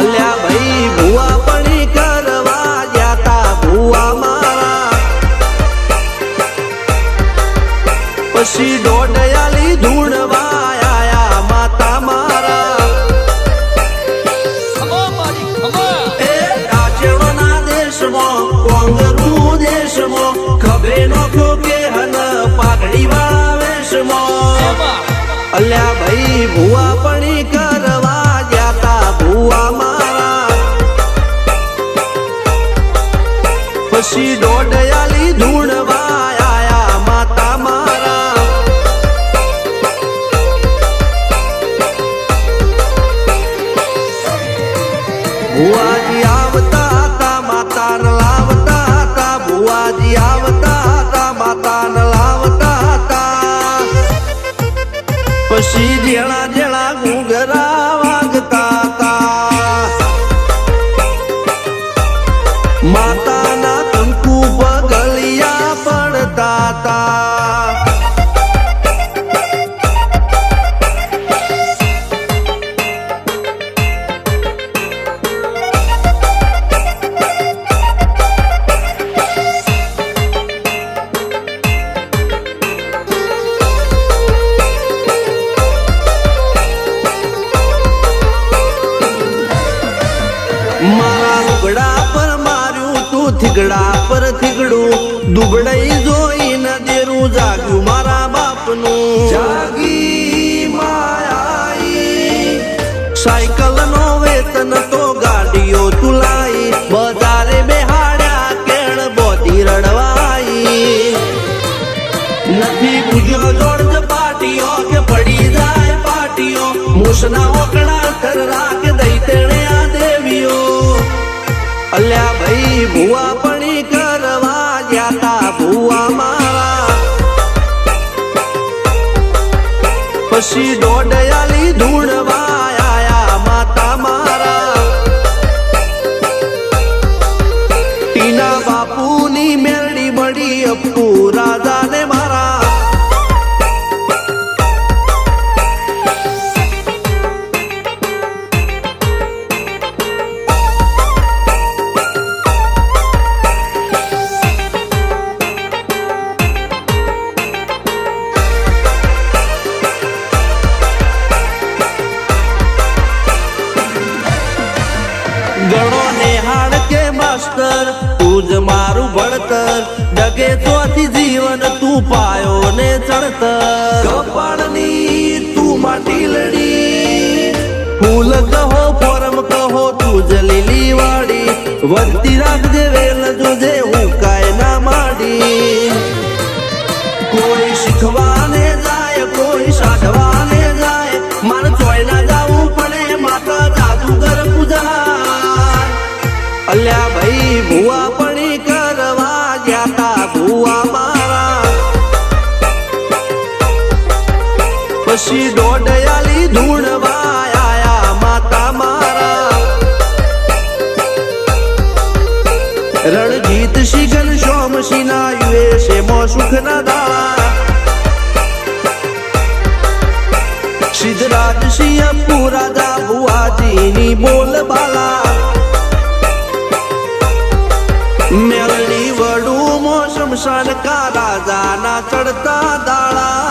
અલ્યા ભાઈ ભુવા પણી કરવા જાતા ભુવા મારા પછી દોડયાલી ધૂણવા આયા માતા મારા એ કાચેવના દેશમાં કોંગરું દેશમાં ખભે નોખો કે હન પાઘડી વાળા વેશમાં અલ્યા ભાઈ ભુવા પણી કરવા જાતા ભુવા મારા પછી દોડયાલી ધૂણવા આયા માતા મારા ભુવાજી આવતા હતા માતાને લાવતા હતા ભુવાજી આવતા હતા માતાને લાવતા હતા પછી જેણા જેણા ઘૂંઘરા વાગતા હતા માતાના કંકુ પગલિયા પડતા હતા મારા લુગડા પર માર્યું તું થીગડા પર થીગડું દુબળાઈ જોઈને દેરું જાગ્યું મારા બાપનું જાગી માયાઈ સાયકલ નો વેતન તો ગાડીઓ તુલાઈ બજારે બેહાડ્યા કેણ બોધી રડવાઈ નથી પૂજ્યો જોડ પાટીઓ કે પડી જાય પાટીઓ મૂસના ઓકડા થરરા કે દઈ તેણે આ દેવીઓ અલ્યા ભાઈ ભુવા પણી કરવા જાતા ભુવા મારા પછી દોડયાલી ધૂણવા આયા માતા મારા ટીના બાપુની મેરડી મળી અપ્પુ રાજાને મારા ગણો નેહાળ કે માસ્ટર તું જ મારું ભણતર ડગે ચોથી જીવન તું પાયો ને ચણતર કપાળની તું માટી લડી ફૂલ કહો ફોરમ કહો તું જ લીલી વાડી વધતી રાખજે વેલ જોજે હું કાય ના માડી કોઈ શીખવાને જાય કોઈ સાધવાને જાય મારે ચોય ના જાવું પડે માતા જાદુગર પૂજા અલ્યા ભાઈ ભુવા પણી કરવા જાતા ભુવા મારા પછી દોડયાલી ધૂણવા આયા માતા મારા રણજીત શિગન સોમસિંહ ના યુએસે મો સુખના દાળા સિદ્ધરાજ સિંહ પુરાદા ભુવાજીની બોલ બાલા મેલડી વડું મો શમશાન કા રાજાના ચડતા દાળા